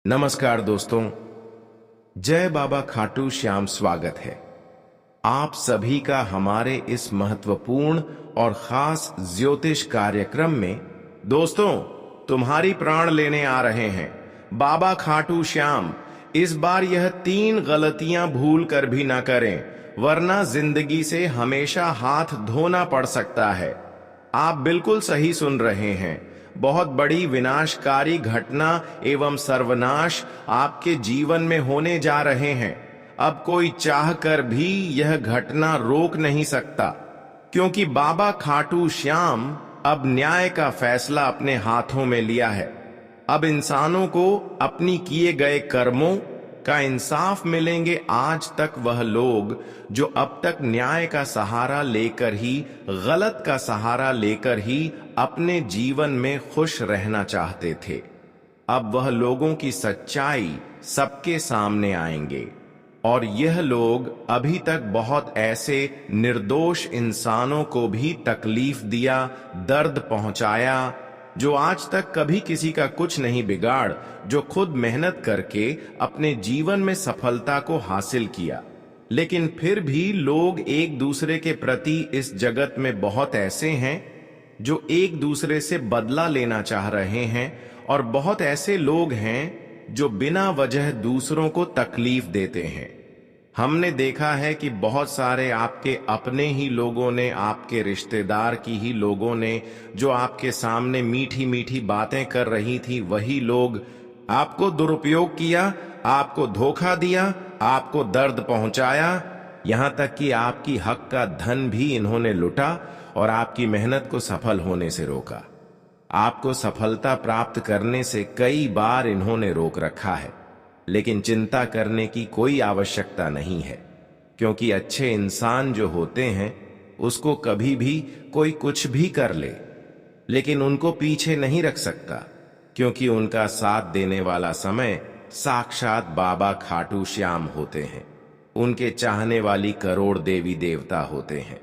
नमस्कार दोस्तों, जय बाबा खाटू श्याम। स्वागत है आप सभी का हमारे इस महत्वपूर्ण और खास ज्योतिष कार्यक्रम में। दोस्तों, तुम्हारी प्राण लेने आ रहे हैं बाबा खाटू श्याम। इस बार यह 3 गलतियां भूल कर भी ना करें, वरना जिंदगी से हमेशा हाथ धोना पड़ सकता है। आप बिल्कुल सही सुन रहे हैं, बहुत बड़ी विनाशकारी घटना एवं सर्वनाश आपके जीवन में होने जा रहे हैं। अब कोई चाहकर भी यह घटना रोक नहीं सकता, क्योंकि बाबा खाटू श्याम अब न्याय का फैसला अपने हाथों में लिया है। अब इंसानों को अपनी किए गए कर्मों का इंसाफ मिलेंगे। आज तक वह लोग जो अब तक न्याय का सहारा लेकर ही, गलत का सहारा लेकर ही अपने जीवन में खुश रहना चाहते थे, अब वह लोगों की सच्चाई सबके सामने आएंगे। और यह लोग अभी तक बहुत ऐसे निर्दोष इंसानों को भी तकलीफ दिया, दर्द पहुंचाया, जो आज तक कभी किसी का कुछ नहीं बिगाड़, जो खुद मेहनत करके अपने जीवन में सफलता को हासिल किया। लेकिन फिर भी लोग एक दूसरे के प्रति इस जगत में बहुत ऐसे हैं जो एक दूसरे से बदला लेना चाह रहे हैं, और बहुत ऐसे लोग हैं जो बिना वजह दूसरों को तकलीफ देते हैं। हमने देखा है कि बहुत सारे आपके अपने ही लोगों ने, आपके रिश्तेदार की ही लोगों ने, जो आपके सामने मीठी मीठी बातें कर रही थी, वही लोग आपको दुरुपयोग किया, आपको धोखा दिया, आपको दर्द पहुंचाया, यहां तक कि आपकी हक का धन भी इन्होंने लुटा और आपकी मेहनत को सफल होने से रोका। आपको सफलता प्राप्त करने से कई बार इन्होंने रोक रखा है। लेकिन चिंता करने की कोई आवश्यकता नहीं है, क्योंकि अच्छे इंसान जो होते हैं उसको कभी भी कोई कुछ भी कर ले, लेकिन उनको पीछे नहीं रख सकता, क्योंकि उनका साथ देने वाला समय साक्षात बाबा खाटू श्याम होते हैं। उनके चाहने वाली करोड़ देवी देवता होते हैं,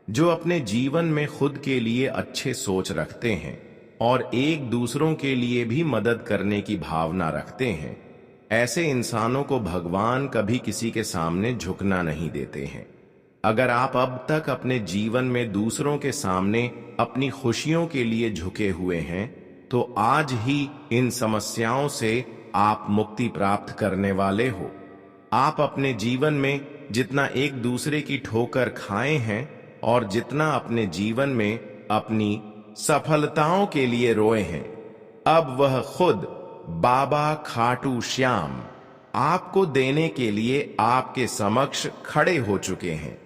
जो अपने जीवन में खुद के लिए अच्छे सोच रखते हैं और एक दूसरों के लिए भी मदद करने की भावना रखते हैं। ऐसे इंसानों को भगवान कभी किसी के सामने झुकना नहीं देते हैं। अगर आप अब तक अपने जीवन में दूसरों के सामने अपनी खुशियों के लिए झुके हुए हैं, तो आज ही इन समस्याओं से आप मुक्ति प्राप्त करने वाले हो। आप अपने जीवन में जितना एक दूसरे की ठोकर खाए हैं और जितना अपने जीवन में अपनी सफलताओं के लिए रोए हैं, अब वह खुद बाबा खाटू श्याम आपको देने के लिए आपके समक्ष खड़े हो चुके हैं।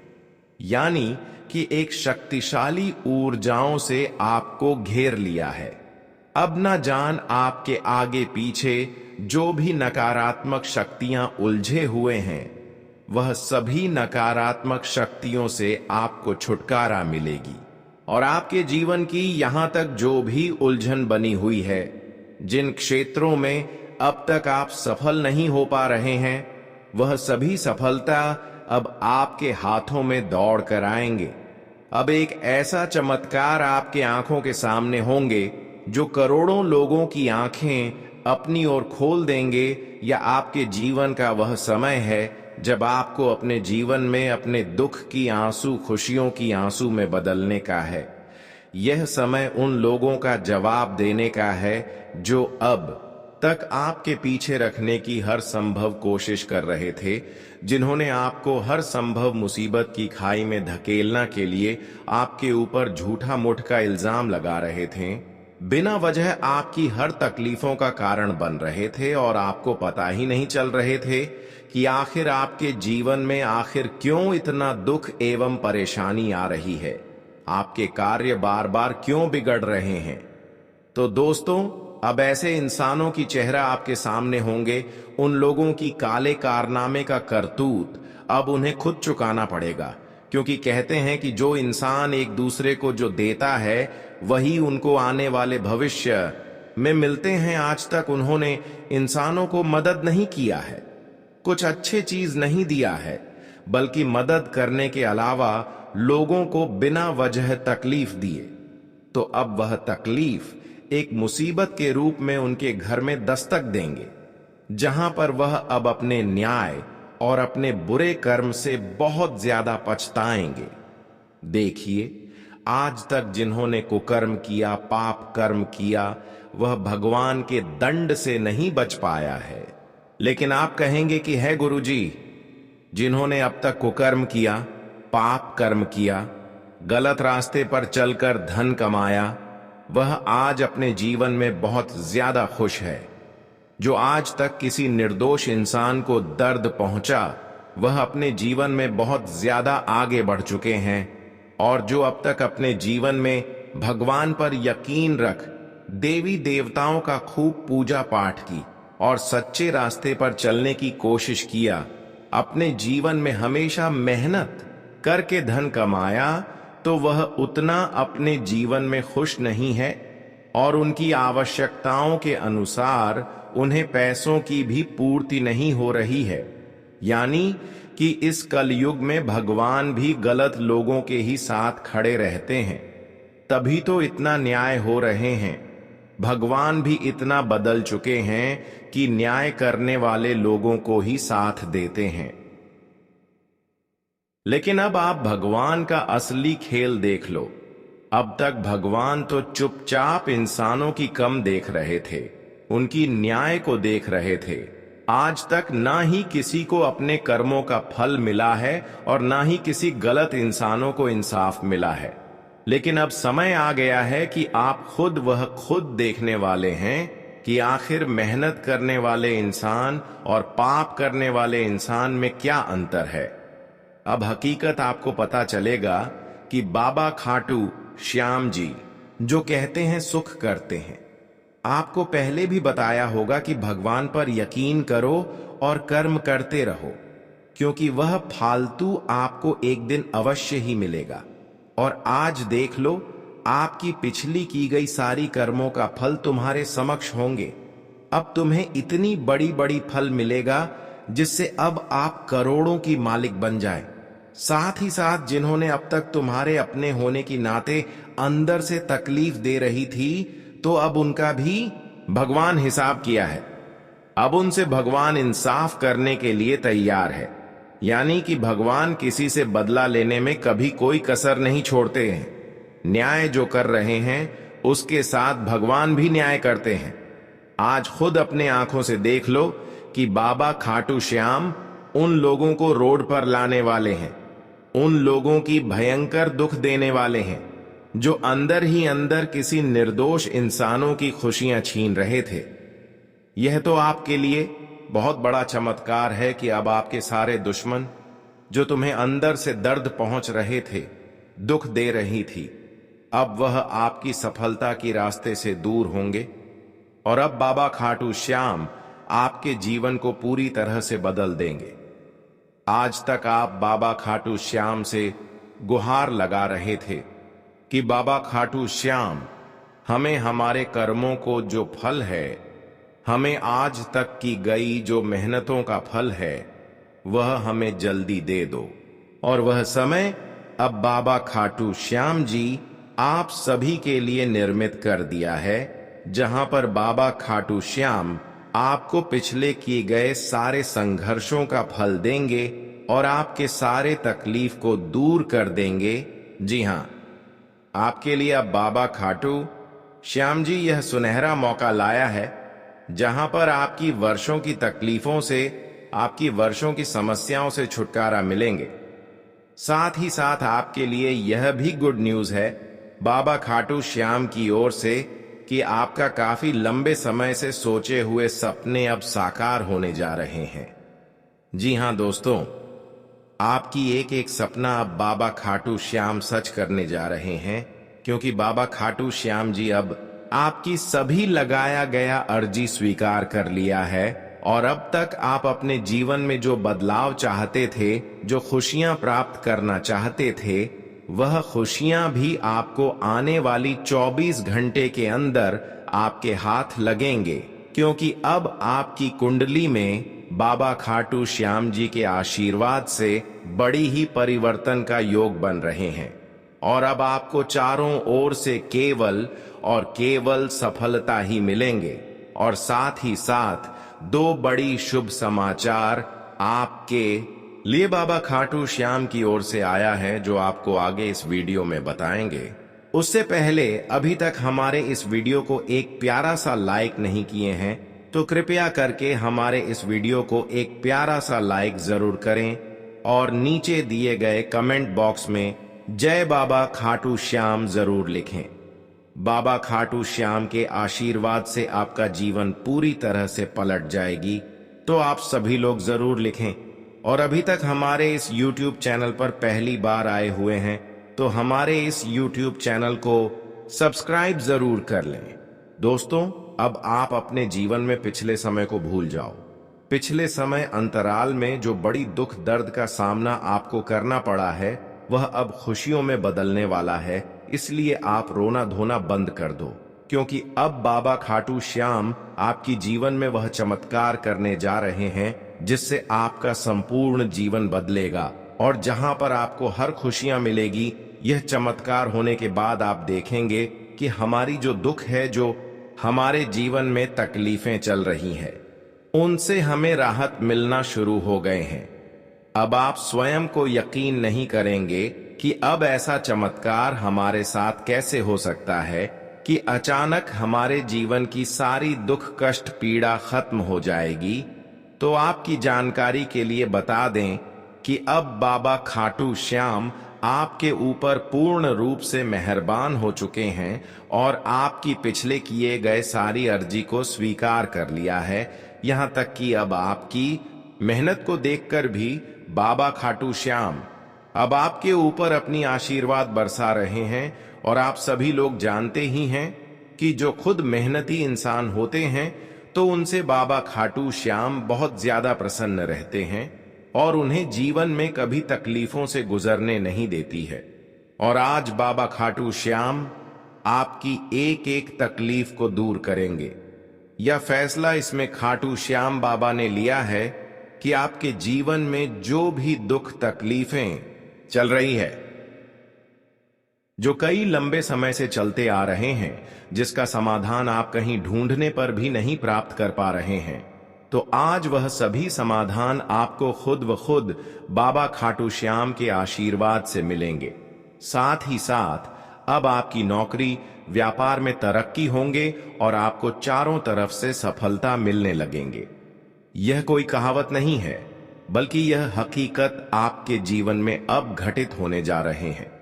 यानी कि एक शक्तिशाली ऊर्जाओं से आपको घेर लिया है। अब न जान आपके आगे पीछे जो भी नकारात्मक शक्तियां उलझे हुए हैं, वह सभी नकारात्मक शक्तियों से आपको छुटकारा मिलेगी। और आपके जीवन की यहां तक जो भी उलझन बनी हुई है, जिन क्षेत्रों में अब तक आप सफल नहीं हो पा रहे हैं, वह सभी सफलता अब आपके हाथों में दौड़ कर आएंगे। अब एक ऐसा चमत्कार आपके आंखों के सामने होंगे जो करोड़ों लोगों की आंखें अपनी ओर खोल देंगे। या आपके जीवन का वह समय है जब आपको अपने जीवन में अपने दुख की आंसू खुशियों की आंसू में बदलने का है। यह समय उन लोगों का जवाब देने का है जो अब तक आपके पीछे रखने की हर संभव कोशिश कर रहे थे, जिन्होंने आपको हर संभव मुसीबत की खाई में धकेलना के लिए आपके ऊपर झूठा मुठ का इल्जाम लगा रहे थे, बिना वजह आपकी हर तकलीफों का कारण बन रहे थे, और आपको पता ही नहीं चल रहे थे कि आखिर आपके जीवन में आखिर क्यों इतना दुख एवं परेशानी आ रही है, आपके कार्य बार बार क्यों बिगड़ रहे हैं। तो दोस्तों, अब ऐसे इंसानों की चेहरा आपके सामने होंगे। उन लोगों की काले कारनामे का करतूत अब उन्हें खुद चुकाना पड़ेगा, क्योंकि कहते हैं कि जो इंसान एक दूसरे को जो देता है, वही उनको आने वाले भविष्य में मिलते हैं। आज तक उन्होंने इंसानों को मदद नहीं किया है, कुछ अच्छे चीज नहीं दिया है, बल्कि मदद करने के अलावा लोगों को बिना वजह तकलीफ दिए। तो अब वह तकलीफ एक मुसीबत के रूप में उनके घर में दस्तक देंगे। जहां पर वह अब अपने न्याय और अपने बुरे कर्म से बहुत ज्यादा पछताएंगे। देखिए, आज तक जिन्होंने कुकर्म किया, पाप कर्म किया, वह भगवान के दंड से नहीं बच पाया है। लेकिन आप कहेंगे कि है गुरुजी, जिन्होंने अब तक कुकर्म किया, पाप कर्म किया, गलत रास्ते पर चलकर धन कमाया, वह आज अपने जीवन में बहुत ज्यादा खुश है। जो आज तक किसी निर्दोष इंसान को दर्द पहुंचा, वह अपने जीवन में बहुत ज्यादा आगे बढ़ चुके हैं। और जो अब तक अपने जीवन में भगवान पर यकीन रख देवी देवताओं का खूब पूजा पाठ की और सच्चे रास्ते पर चलने की कोशिश किया, अपने जीवन में हमेशा मेहनत करके धन कमाया, तो वह उतना अपने जीवन में खुश नहीं है और उनकी आवश्यकताओं के अनुसार उन्हें पैसों की भी पूर्ति नहीं हो रही है। यानी कि इस कलयुग में भगवान भी गलत लोगों के ही साथ खड़े रहते हैं, तभी तो इतना न्याय हो रहे हैं। भगवान भी इतना बदल चुके हैं कि न्याय करने वाले लोगों को ही साथ देते हैं। लेकिन अब आप भगवान का असली खेल देख लो। अब तक भगवान तो चुपचाप इंसानों की कम देख रहे थे, उनकी न्याय को देख रहे थे। आज तक ना ही किसी को अपने कर्मों का फल मिला है और ना ही किसी गलत इंसानों को इंसाफ मिला है। लेकिन अब समय आ गया है कि आप खुद देखने वाले हैं कि आखिर मेहनत करने वाले इंसान और पाप करने वाले इंसान में क्या अंतर है। अब हकीकत आपको पता चलेगा कि बाबा खाटू श्याम जी जो कहते हैं सुख करते हैं, आपको पहले भी बताया होगा कि भगवान पर यकीन करो और कर्म करते रहो, क्योंकि वह फालतू आपको एक दिन अवश्य ही मिलेगा। और आज देख लो, आपकी पिछली की गई सारी कर्मों का फल तुम्हारे समक्ष होंगे। अब तुम्हें इतनी बड़ी बड़ी फल मिलेगा जिससे अब आप करोड़ों की मालिक बन जाए। साथ ही साथ जिन्होंने अब तक तुम्हारे अपने होने की नाते अंदर से तकलीफ दे रही थी, तो अब उनका भी भगवान हिसाब किया है। अब उनसे भगवान इंसाफ करने के लिए तैयार है। यानी कि भगवान किसी से बदला लेने में कभी कोई कसर नहीं छोड़ते हैं। न्याय जो कर रहे हैं उसके साथ भगवान भी न्याय करते हैं। आज खुद अपने आंखों से देख लो कि बाबा खाटू श्याम उन लोगों को रोड पर लाने वाले हैं, उन लोगों की भयंकर दुख देने वाले हैं जो अंदर ही अंदर किसी निर्दोष इंसानों की खुशियां छीन रहे थे। यह तो आपके लिए बहुत बड़ा चमत्कार है कि अब आपके सारे दुश्मन जो तुम्हें अंदर से दर्द पहुंच रहे थे, दुख दे रही थी, अब वह आपकी सफलता की रास्ते से दूर होंगे। और अब बाबा खाटू श्याम आपके जीवन को पूरी तरह से बदल देंगे। आज तक आप बाबा खाटू श्याम से गुहार लगा रहे थे कि बाबा खाटू श्याम, हमें हमारे कर्मों को जो फल है, हमें आज तक की गई जो मेहनतों का फल है, वह हमें जल्दी दे दो। और वह समय अब बाबा खाटू श्याम जी आप सभी के लिए निर्मित कर दिया है, जहां पर बाबा खाटू श्याम आपको पिछले किए गए सारे संघर्षों का फल देंगे और आपके सारे तकलीफ को दूर कर देंगे। जी हां, आपके लिए अब बाबा खाटू श्याम जी यह सुनहरा मौका लाया है, जहां पर आपकी वर्षों की तकलीफों से, आपकी वर्षों की समस्याओं से छुटकारा मिलेंगे। साथ ही साथ आपके लिए यह भी गुड न्यूज है बाबा खाटू श्याम की ओर से कि आपका काफी लंबे समय से सोचे हुए सपने अब साकार होने जा रहे हैं। जी हां दोस्तों, आपकी एक एक सपना अब बाबा खाटू श्याम सच करने जा रहे हैं, क्योंकि बाबा खाटू श्याम जी अब आपकी सभी लगाया गया अर्जी स्वीकार कर लिया है। और अब तक आप अपने जीवन में जो बदलाव चाहते थे, जो खुशियां प्राप्त करना चाहते थे, वह खुशियां भी आपको आने वाली 24 घंटे के अंदर आपके हाथ लगेंगे, क्योंकि अब आपकी कुंडली में बाबा खाटू श्याम जी के आशीर्वाद से बड़ी ही परिवर्तन का योग बन रहे हैं। और अब आपको चारों ओर से केवल और केवल सफलता ही मिलेंगे। और साथ ही साथ दो बड़ी शुभ समाचार आपके लिए बाबा खाटू श्याम की ओर से आया है, जो आपको आगे इस वीडियो में बताएंगे। उससे पहले अभी तक हमारे इस वीडियो को एक प्यारा सा लाइक नहीं किए हैं तो कृपया करके हमारे इस वीडियो को एक प्यारा सा लाइक जरूर करें और नीचे दिए गए कमेंट बॉक्स में जय बाबा खाटू श्याम जरूर लिखें। बाबा खाटू श्याम के आशीर्वाद से आपका जीवन पूरी तरह से पलट जाएगी, तो आप सभी लोग जरूर लिखें। और अभी तक हमारे इस YouTube चैनल पर पहली बार आए हुए हैं तो हमारे इस YouTube चैनल को सब्सक्राइब जरूर कर लें। दोस्तों, अब आप अपने जीवन में पिछले समय को भूल जाओ। पिछले समय अंतराल में जो बड़ी दुख दर्द का सामना आपको करना पड़ा है, वह अब खुशियों में बदलने वाला है। इसलिए आप रोना धोना बंद कर दो, क्योंकि अब बाबा खाटू श्याम आपकी जीवन में वह चमत्कार करने जा रहे हैं जिससे आपका संपूर्ण जीवन बदलेगा। और जहां पर आपको हर खुशियां मिलेगी, यह चमत्कार होने के बाद आप देखेंगे कि हमारी जो दुख है, जो हमारे जीवन में तकलीफें चल रही हैं, उनसे हमें राहत मिलना शुरू हो गए हैं। अब आप स्वयं को यकीन नहीं करेंगे कि अब ऐसा चमत्कार हमारे साथ कैसे हो सकता है कि अचानक हमारे जीवन की सारी दुख कष्ट पीड़ा खत्म हो जाएगी। तो आपकी जानकारी के लिए बता दें कि अब बाबा खाटू श्याम आपके ऊपर पूर्ण रूप से मेहरबान हो चुके हैं और आपकी पिछले किए गए सारी अर्जी को स्वीकार कर लिया है। यहाँ तक कि अब आपकी मेहनत को देखकर भी बाबा खाटू श्याम अब आपके ऊपर अपनी आशीर्वाद बरसा रहे हैं। और आप सभी लोग जानते ही हैं कि जो खुद मेहनती इंसान होते हैं तो उनसे बाबा खाटू श्याम बहुत ज्यादा प्रसन्न रहते हैं और उन्हें जीवन में कभी तकलीफों से गुजरने नहीं देती है। और आज बाबा खाटू श्याम आपकी एक एक तकलीफ को दूर करेंगे। यह फैसला इसमें खाटू श्याम बाबा ने लिया है कि आपके जीवन में जो भी दुख तकलीफें चल रही है, जो कई लंबे समय से चलते आ रहे हैं, जिसका समाधान आप कहीं ढूंढने पर भी नहीं प्राप्त कर पा रहे हैं, तो आज वह सभी समाधान आपको खुद व खुद बाबा खाटू श्याम के आशीर्वाद से मिलेंगे। साथ ही साथ अब आपकी नौकरी व्यापार में तरक्की होंगे और आपको चारों तरफ से सफलता मिलने लगेंगे। यह कोई कहावत नहीं है, बल्कि यह हकीकत आपके जीवन में अब घटित होने जा रहे हैं।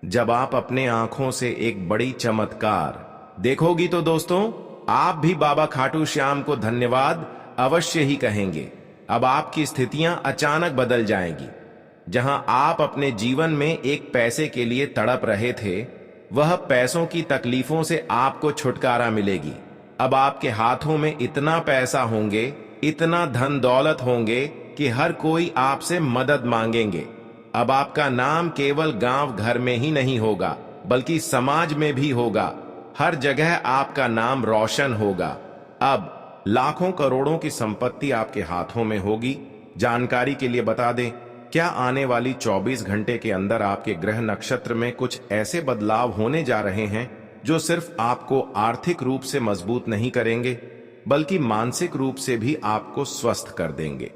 जब आप अपने आंखों से एक बड़ी चमत्कार देखोगी तो दोस्तों, आप भी बाबा खाटू श्याम को धन्यवाद अवश्य ही कहेंगे। अब आपकी स्थितियां अचानक बदल जाएंगी। जहां आप अपने जीवन में एक पैसे के लिए तड़प रहे थे, वह पैसों की तकलीफों से आपको छुटकारा मिलेगी। अब आपके हाथों में इतना पैसा होंगे, इतना धन दौलत होंगे कि हर कोई आपसे मदद मांगेंगे। अब आपका नाम केवल गांव घर में ही नहीं होगा, बल्कि समाज में भी होगा। हर जगह आपका नाम रोशन होगा। अब लाखों करोड़ों की संपत्ति आपके हाथों में होगी। जानकारी के लिए बता दें, क्या आने वाली 24 घंटे के अंदर आपके ग्रह नक्षत्र में कुछ ऐसे बदलाव होने जा रहे हैं जो सिर्फ आपको आर्थिक रूप से मजबूत नहीं करेंगे, बल्कि मानसिक रूप से भी आपको स्वस्थ कर देंगे।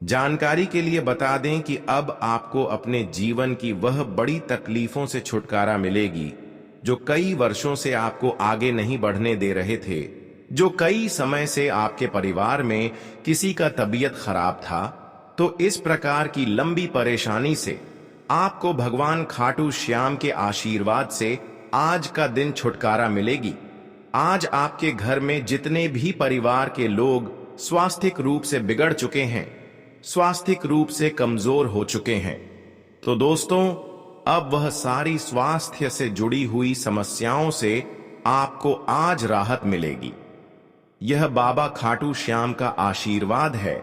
जानकारी के लिए बता दें कि अब आपको अपने जीवन की वह बड़ी तकलीफों से छुटकारा मिलेगी जो कई वर्षों से आपको आगे नहीं बढ़ने दे रहे थे। जो कई समय से आपके परिवार में किसी का तबीयत खराब था, तो इस प्रकार की लंबी परेशानी से आपको भगवान खाटू श्याम के आशीर्वाद से आज का दिन छुटकारा मिलेगी। आज आपके घर में जितने भी परिवार के लोग स्वास्थ्यिक रूप से बिगड़ चुके हैं, स्वास्थ्यिक रूप से कमजोर हो चुके हैं, तो दोस्तों अब वह सारी स्वास्थ्य से जुड़ी हुई समस्याओं से आपको आज राहत मिलेगी। यह बाबा खाटू श्याम का आशीर्वाद है,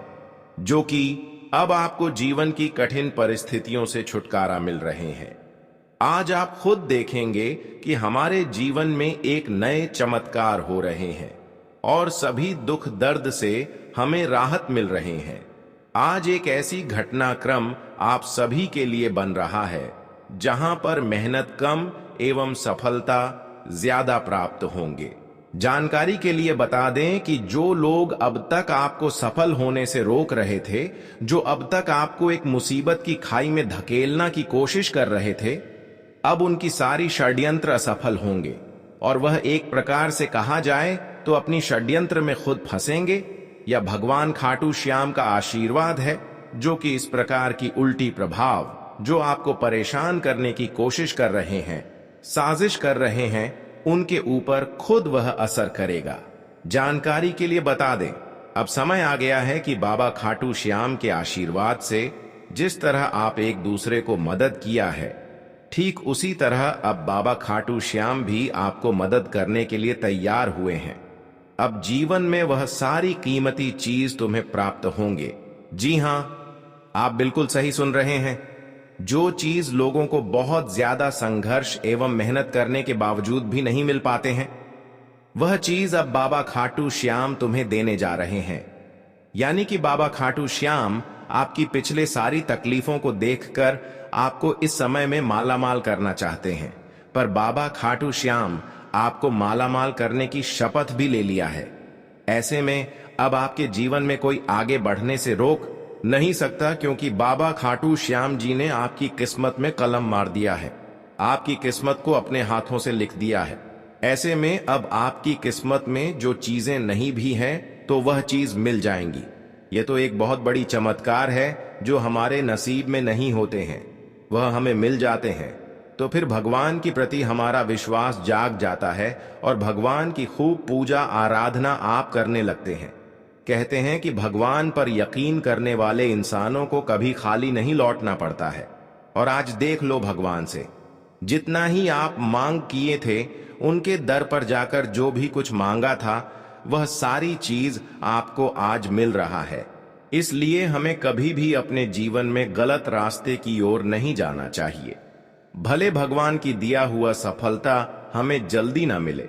जो कि अब आपको जीवन की कठिन परिस्थितियों से छुटकारा मिल रहे हैं। आज आप खुद देखेंगे कि हमारे जीवन में एक नए चमत्कार हो रहे हैं और सभी दुख दर्द से हमें राहत मिल रहे हैं। आज एक ऐसी घटनाक्रम आप सभी के लिए बन रहा है जहां पर मेहनत कम एवं सफलता ज्यादा प्राप्त होंगे। जानकारी के लिए बता दें कि जो लोग अब तक आपको सफल होने से रोक रहे थे, जो अब तक आपको एक मुसीबत की खाई में धकेलना की कोशिश कर रहे थे, अब उनकी सारी षड्यंत्र असफल होंगे और वह एक प्रकार से कहा जाए तो अपनी षड्यंत्र में खुद फंसेंगे। या भगवान खाटू श्याम का आशीर्वाद है जो कि इस प्रकार की उल्टी प्रभाव जो आपको परेशान करने की कोशिश कर रहे हैं, साजिश कर रहे हैं, उनके ऊपर खुद वह असर करेगा। जानकारी के लिए बता दें, अब समय आ गया है कि बाबा खाटू श्याम के आशीर्वाद से जिस तरह आप एक दूसरे को मदद किया है, ठीक उसी तरह अब बाबा खाटू श्याम भी आपको मदद करने के लिए तैयार हुए हैं। अब जीवन में वह सारी कीमती चीज तुम्हें प्राप्त होंगे। जी हां, आप बिल्कुल सही सुन रहे हैं। जो चीज लोगों को बहुत ज्यादा संघर्ष एवं मेहनत करने के बावजूद भी नहीं मिल पाते हैं, वह चीज अब बाबा खाटू श्याम तुम्हें देने जा रहे हैं। यानी कि बाबा खाटू श्याम आपकी पिछले सारी तकलीफों को देखकर आपको इस समय में मालामाल करना चाहते हैं, पर बाबा खाटू श्याम आपको मालामाल करने की शपथ भी ले लिया है। ऐसे में अब आपके जीवन में कोई आगे बढ़ने से रोक नहीं सकता, क्योंकि बाबा खाटू श्याम जी ने आपकी किस्मत में कलम मार दिया है, आपकी किस्मत को अपने हाथों से लिख दिया है। ऐसे में अब आपकी किस्मत में जो चीजें नहीं भी हैं तो वह चीज मिल जाएंगी। यह तो एक बहुत बड़ी चमत्कार है जो हमारे नसीब में नहीं होते हैं, वह हमें मिल जाते हैं। तो फिर भगवान के प्रति हमारा विश्वास जाग जाता है और भगवान की खूब पूजा आराधना आप करने लगते हैं। कहते हैं कि भगवान पर यकीन करने वाले इंसानों को कभी खाली नहीं लौटना पड़ता है। और आज देख लो, भगवान से जितना ही आप मांग किए थे, उनके दर पर जाकर जो भी कुछ मांगा था, वह सारी चीज आपको आज मिल रहा है। इसलिए हमें कभी भी अपने जीवन में गलत रास्ते की ओर नहीं जाना चाहिए। भले भगवान की दिया हुआ सफलता हमें जल्दी ना मिले,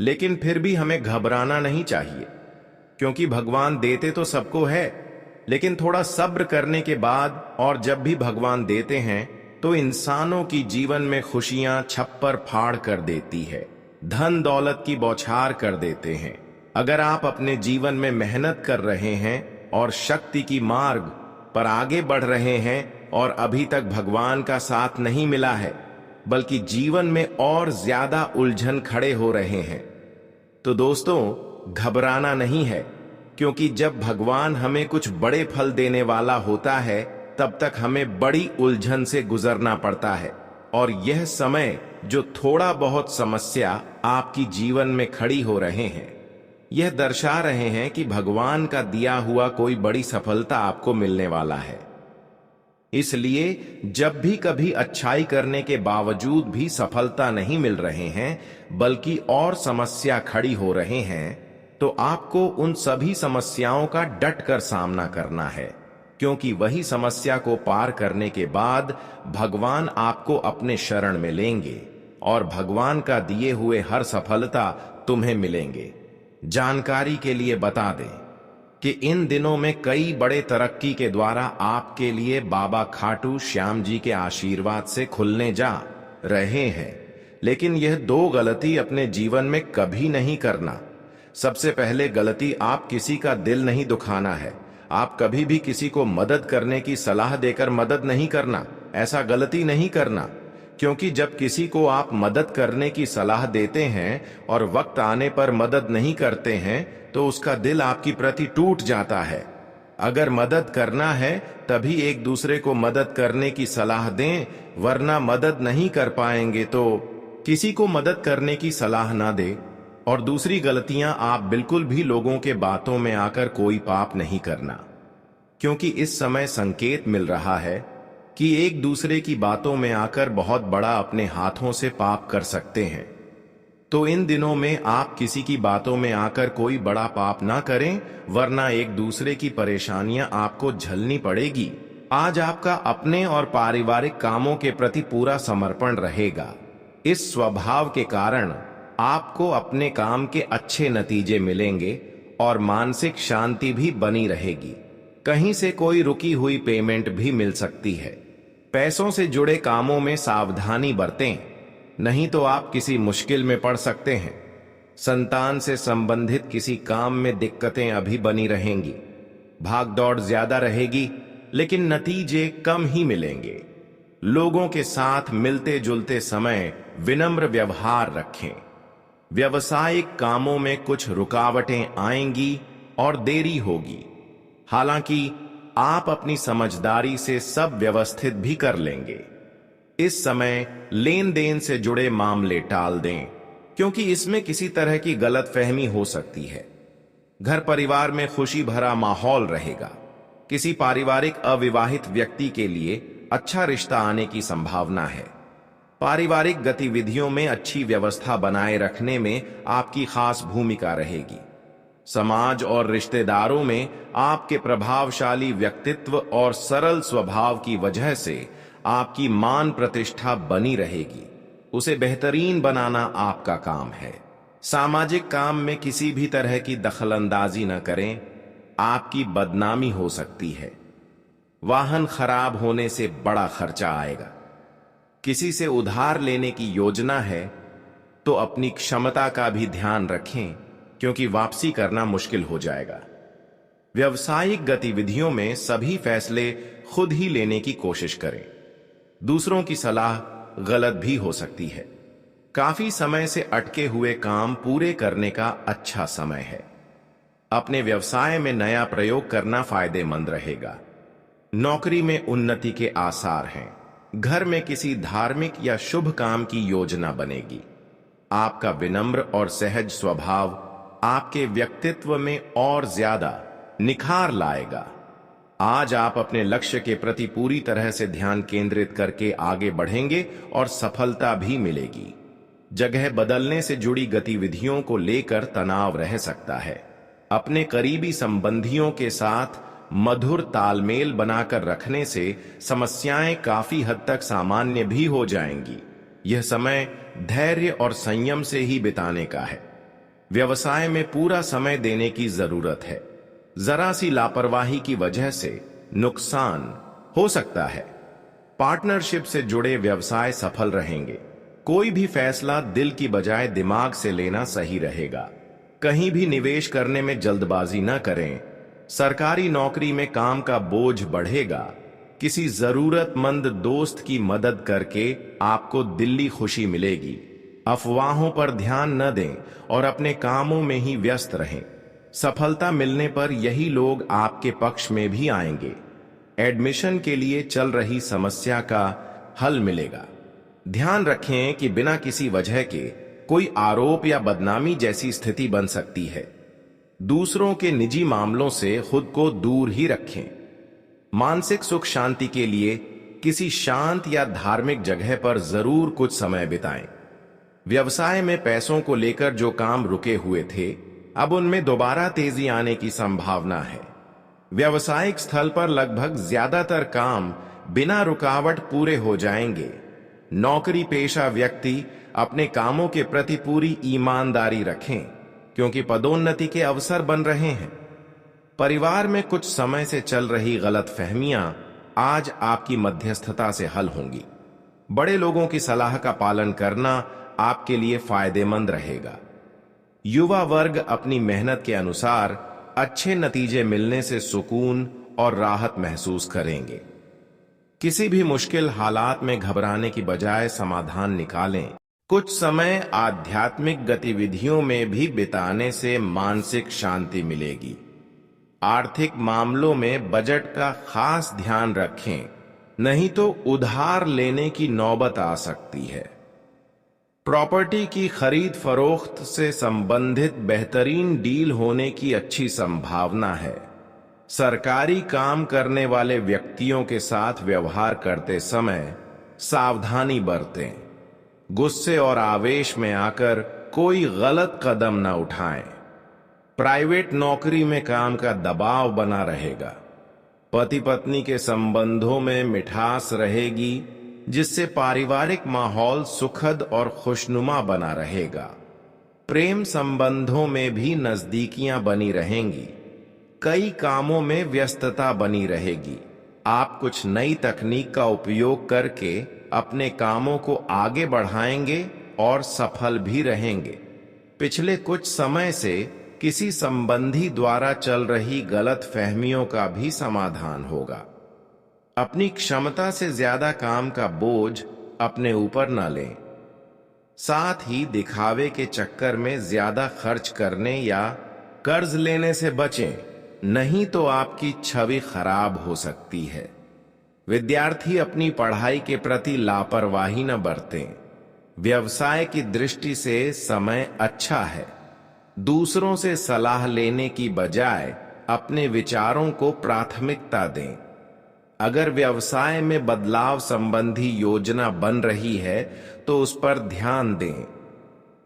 लेकिन फिर भी हमें घबराना नहीं चाहिए, क्योंकि भगवान देते तो सबको है, लेकिन थोड़ा सब्र करने के बाद और जब भी भगवान देते हैं तो इंसानों की जीवन में खुशियां छप्पर फाड़ कर देती है, धन दौलत की बौछार कर देते हैं। अगर आप अपने जीवन में मेहनत कर रहे हैं और शक्ति की मार्ग पर आगे बढ़ रहे हैं और अभी तक भगवान का साथ नहीं मिला है, बल्कि जीवन में और ज्यादा उलझन खड़े हो रहे हैं, तो दोस्तों घबराना नहीं है, क्योंकि जब भगवान हमें कुछ बड़े फल देने वाला होता है तब तक हमें बड़ी उलझन से गुजरना पड़ता है। और यह समय जो थोड़ा बहुत समस्या आपकी जीवन में खड़ी हो रहे हैं, यह दर्शा रहे हैं कि भगवान का दिया हुआ कोई बड़ी सफलता आपको मिलने वाला है। इसलिए जब भी कभी अच्छाई करने के बावजूद भी सफलता नहीं मिल रहे हैं, बल्कि और समस्या खड़ी हो रहे हैं, तो आपको उन सभी समस्याओं का डट कर सामना करना है, क्योंकि वही समस्या को पार करने के बाद भगवान आपको अपने शरण में लेंगे और भगवान का दिए हुए हर सफलता तुम्हें मिलेंगे। जानकारी के लिए बता दें कि इन दिनों में कई बड़े तरक्की के द्वारा आपके लिए बाबा खाटू श्याम जी के आशीर्वाद से खुलने जा रहे हैं, लेकिन यह दो गलती अपने जीवन में कभी नहीं करना। सबसे पहले गलती, आप किसी का दिल नहीं दुखाना है। आप कभी भी किसी को मदद करने की सलाह देकर मदद नहीं करना, ऐसा गलती नहीं करना, क्योंकि जब किसी को आप मदद करने की सलाह देते हैं और वक्त आने पर मदद नहीं करते हैं तो उसका दिल आपकी प्रति टूट जाता है। अगर मदद करना है तभी एक दूसरे को मदद करने की सलाह दें, वरना मदद नहीं कर पाएंगे तो किसी को मदद करने की सलाह ना दें। और दूसरी गलतियां, आप बिल्कुल भी लोगों के बातों में आकर कोई पाप नहीं करना, क्योंकि इस समय संकेत मिल रहा है कि एक दूसरे की बातों में आकर बहुत बड़ा अपने हाथों से पाप कर सकते हैं। तो इन दिनों में आप किसी की बातों में आकर कोई बड़ा पाप ना करें, वरना एक दूसरे की परेशानियां आपको झेलनी पड़ेगी। आज आपका अपने और पारिवारिक कामों के प्रति पूरा समर्पण रहेगा। इस स्वभाव के कारण आपको अपने काम के अच्छे नतीजे मिलेंगे और मानसिक शांति भी बनी रहेगी। कहीं से कोई रुकी हुई पेमेंट भी मिल सकती है। पैसों से जुड़े कामों में सावधानी बरतें, नहीं तो आप किसी मुश्किल में पड़ सकते हैं। संतान से संबंधित किसी काम में दिक्कतें अभी बनी रहेंगी। भाग दौड़ ज्यादा रहेगी, लेकिन नतीजे कम ही मिलेंगे। लोगों के साथ मिलते जुलते समय विनम्र व्यवहार रखें। व्यवसायिक कामों में कुछ रुकावटें आएंगी और देरी होगी। हालांकि आप अपनी समझदारी से सब व्यवस्थित भी कर लेंगे। इस समय लेन देन से जुड़े मामले टाल दें, क्योंकि इसमें किसी तरह की गलतफहमी हो सकती है। घर परिवार में खुशी भरा माहौल रहेगा। किसी पारिवारिक अविवाहित व्यक्ति के लिए अच्छा रिश्ता आने की संभावना है। पारिवारिक गतिविधियों में अच्छी व्यवस्था बनाए रखने में आपकी खास भूमिका रहेगी। समाज और रिश्तेदारों में आपके प्रभावशाली व्यक्तित्व और सरल स्वभाव की वजह से आपकी मान प्रतिष्ठा बनी रहेगी। उसे बेहतरीन बनाना आपका काम है। सामाजिक काम में किसी भी तरह की दखलंदाजी न करें, आपकी बदनामी हो सकती है। वाहन खराब होने से बड़ा खर्चा आएगा। किसी से उधार लेने की योजना है तो अपनी क्षमता का भी ध्यान रखें, क्योंकि वापसी करना मुश्किल हो जाएगा। व्यावसायिक गतिविधियों में सभी फैसले खुद ही लेने की कोशिश करें। दूसरों की सलाह गलत भी हो सकती है। काफी समय से अटके हुए काम पूरे करने का अच्छा समय है। अपने व्यवसाय में नया प्रयोग करना फायदेमंद रहेगा। नौकरी में उन्नति के आसार हैं। घर में किसी धार्मिक या शुभ काम की योजना बनेगी। आपका विनम्र और सहज स्वभाव आपके व्यक्तित्व में और ज्यादा निखार लाएगा। आज आप अपने लक्ष्य के प्रति पूरी तरह से ध्यान केंद्रित करके आगे बढ़ेंगे और सफलता भी मिलेगी। जगह बदलने से जुड़ी गतिविधियों को लेकर तनाव रह सकता है। अपने करीबी संबंधियों के साथ मधुर तालमेल बनाकर रखने से समस्याएं काफी हद तक सामान्य भी हो जाएंगी। यह समय धैर्य और संयम से ही बिताने का है। व्यवसाय में पूरा समय देने की जरूरत है। जरा सी लापरवाही की वजह से नुकसान हो सकता है। पार्टनरशिप से जुड़े व्यवसाय सफल रहेंगे। कोई भी फैसला दिल की बजाय दिमाग से लेना सही रहेगा। कहीं भी निवेश करने में जल्दबाजी न करें। सरकारी नौकरी में काम का बोझ बढ़ेगा। किसी जरूरतमंद दोस्त की मदद करके आपको दिल्ली खुशी मिलेगी। अफवाहों पर ध्यान न दें और अपने कामों में ही व्यस्त रहें। सफलता मिलने पर यही लोग आपके पक्ष में भी आएंगे। एडमिशन के लिए चल रही समस्या का हल मिलेगा। ध्यान रखें कि बिना किसी वजह के कोई आरोप या बदनामी जैसी स्थिति बन सकती है। दूसरों के निजी मामलों से खुद को दूर ही रखें। मानसिक सुख शांति के लिए किसी शांत या धार्मिक जगह पर जरूर कुछ समय बिताएं। व्यवसाय में पैसों को लेकर जो काम रुके हुए थे, अब उनमें दोबारा तेजी आने की संभावना है। व्यावसायिक स्थल पर लगभग ज्यादातर काम बिना रुकावट पूरे हो जाएंगे। नौकरी पेशा व्यक्ति अपने कामों के प्रति पूरी ईमानदारी रखें, क्योंकि पदोन्नति के अवसर बन रहे हैं। परिवार में कुछ समय से चल रही गलतफहमियां आज आपकी मध्यस्थता से हल होंगी। बड़े लोगों की सलाह का पालन करना आपके लिए फायदेमंद रहेगा। युवा वर्ग अपनी मेहनत के अनुसार अच्छे नतीजे मिलने से सुकून और राहत महसूस करेंगे। किसी भी मुश्किल हालात में घबराने की बजाय समाधान निकालें। कुछ समय आध्यात्मिक गतिविधियों में भी बिताने से मानसिक शांति मिलेगी। आर्थिक मामलों में बजट का खास ध्यान रखें, नहीं तो उधार लेने की नौबत आ सकती है। प्रॉपर्टी की खरीद फरोख्त से संबंधित बेहतरीन डील होने की अच्छी संभावना है। सरकारी काम करने वाले व्यक्तियों के साथ व्यवहार करते समय सावधानी बरतें। गुस्से और आवेश में आकर कोई गलत कदम न उठाएं। प्राइवेट नौकरी में काम का दबाव बना रहेगा। पति पत्नी के संबंधों में मिठास रहेगी, जिससे पारिवारिक माहौल सुखद और खुशनुमा बना रहेगा। प्रेम संबंधों में भी नजदीकियां बनी रहेंगी। कई कामों में व्यस्तता बनी रहेगी। आप कुछ नई तकनीक का उपयोग करके अपने कामों को आगे बढ़ाएंगे और सफल भी रहेंगे। पिछले कुछ समय से किसी संबंधी द्वारा चल रही गलत फहमियों का भी समाधान होगा। अपनी क्षमता से ज्यादा काम का बोझ अपने ऊपर न लें। साथ ही दिखावे के चक्कर में ज्यादा खर्च करने या कर्ज लेने से बचें, नहीं तो आपकी छवि खराब हो सकती है। विद्यार्थी अपनी पढ़ाई के प्रति लापरवाही न बरतें। व्यवसाय की दृष्टि से समय अच्छा है। दूसरों से सलाह लेने की बजाय अपने विचारों को प्राथमिकता दें। अगर व्यवसाय में बदलाव संबंधी योजना बन रही है तो उस पर ध्यान दें।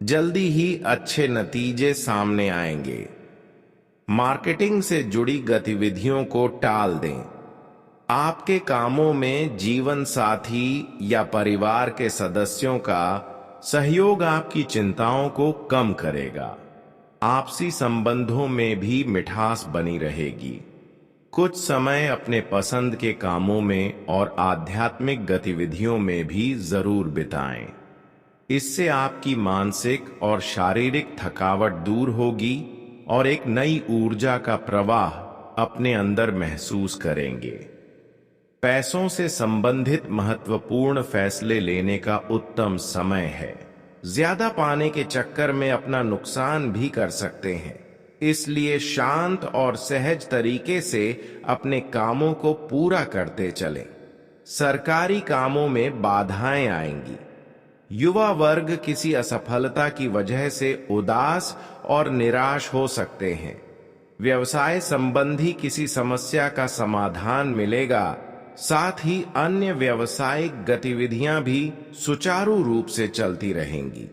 जल्दी ही अच्छे नतीजे सामने आएंगे। मार्केटिंग से जुड़ी गतिविधियों को टाल दें। आपके कामों में जीवन साथी या परिवार के सदस्यों का सहयोग आपकी चिंताओं को कम करेगा। आपसी संबंधों में भी मिठास बनी रहेगी। कुछ समय अपने पसंद के कामों में और आध्यात्मिक गतिविधियों में भी जरूर बिताएं। इससे आपकी मानसिक और शारीरिक थकावट दूर होगी और एक नई ऊर्जा का प्रवाह अपने अंदर महसूस करेंगे। पैसों से संबंधित महत्वपूर्ण फैसले लेने का उत्तम समय है। ज्यादा पाने के चक्कर में अपना नुकसान भी कर सकते हैं, इसलिए शांत और सहज तरीके से अपने कामों को पूरा करते चलें। सरकारी कामों में बाधाएं आएंगी। युवा वर्ग किसी असफलता की वजह से उदास और निराश हो सकते हैं। व्यवसाय संबंधी किसी समस्या का समाधान मिलेगा। साथ ही अन्य व्यवसायिक गतिविधियां भी सुचारू रूप से चलती रहेंगी।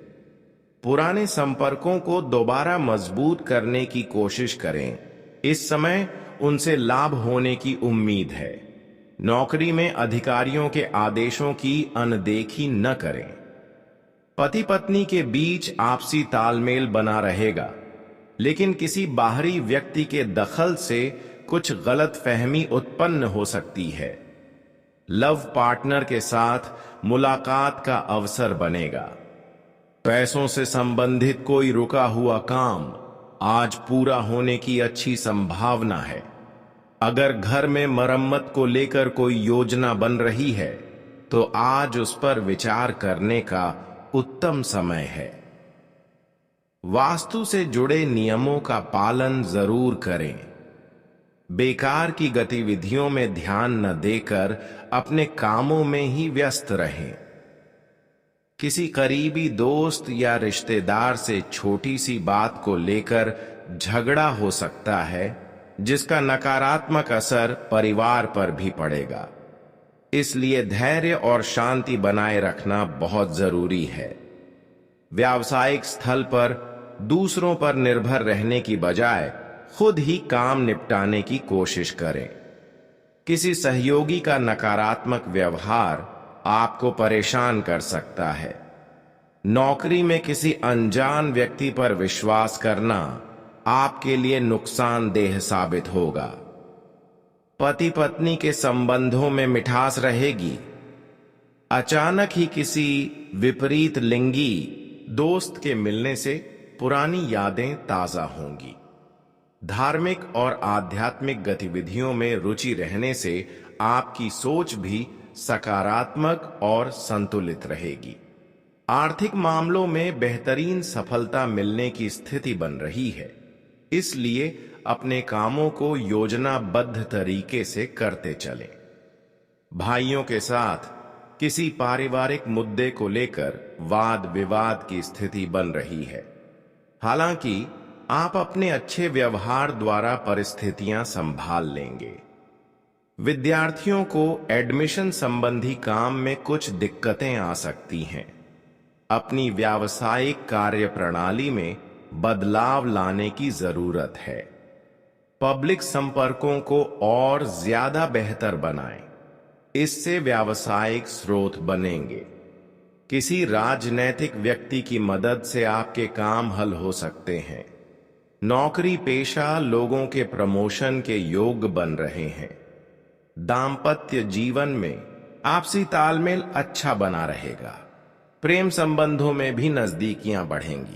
पुराने संपर्कों को दोबारा मजबूत करने की कोशिश करें। इस समय उनसे लाभ होने की उम्मीद है। नौकरी में अधिकारियों के आदेशों की अनदेखी न करें। पति पत्नी के बीच आपसी तालमेल बना रहेगा, लेकिन किसी बाहरी व्यक्ति के दखल से कुछ गलतफहमी उत्पन्न हो सकती है। लव पार्टनर के साथ मुलाकात का अवसर बनेगा। पैसों से संबंधित कोई रुका हुआ काम आज पूरा होने की अच्छी संभावना है। अगर घर में मरम्मत को लेकर कोई योजना बन रही है तो आज उस पर विचार करने का उत्तम समय है। वास्तु से जुड़े नियमों का पालन जरूर करें। बेकार की गतिविधियों में ध्यान न देकर अपने कामों में ही व्यस्त रहें। किसी करीबी दोस्त या रिश्तेदार से छोटी सी बात को लेकर झगड़ा हो सकता है, जिसका नकारात्मक असर परिवार पर भी पड़ेगा। इसलिए धैर्य और शांति बनाए रखना बहुत जरूरी है। व्यावसायिक स्थल पर दूसरों पर निर्भर रहने की बजाय खुद ही काम निपटाने की कोशिश करें। किसी सहयोगी का नकारात्मक व्यवहार आपको परेशान कर सकता है। नौकरी में किसी अनजान व्यक्ति पर विश्वास करना आपके लिए नुकसानदेह साबित होगा। पति पत्नी के संबंधों में मिठास रहेगी। अचानक ही किसी विपरीत लिंगी दोस्त के मिलने से पुरानी यादें ताजा होंगी। धार्मिक और आध्यात्मिक गतिविधियों में रुचि रहने से आपकी सोच भी सकारात्मक और संतुलित रहेगी। आर्थिक मामलों में बेहतरीन सफलता मिलने की स्थिति बन रही है, इसलिए अपने कामों को योजनाबद्ध तरीके से करते चलें। भाइयों के साथ किसी पारिवारिक मुद्दे को लेकर वाद विवाद की स्थिति बन रही है। हालांकि आप अपने अच्छे व्यवहार द्वारा परिस्थितियां संभाल लेंगे। विद्यार्थियों को एडमिशन संबंधी काम में कुछ दिक्कतें आ सकती हैं। अपनी व्यावसायिक कार्य प्रणाली में बदलाव लाने की जरूरत है। पब्लिक संपर्कों को और ज्यादा बेहतर बनाएं। इससे व्यावसायिक स्रोत बनेंगे। किसी राजनैतिक व्यक्ति की मदद से आपके काम हल हो सकते हैं। नौकरी पेशा लोगों के प्रमोशन के योग बन रहे हैं। दाम्पत्य जीवन में आपसी तालमेल अच्छा बना रहेगा। प्रेम संबंधों में भी नजदीकियां बढ़ेंगी।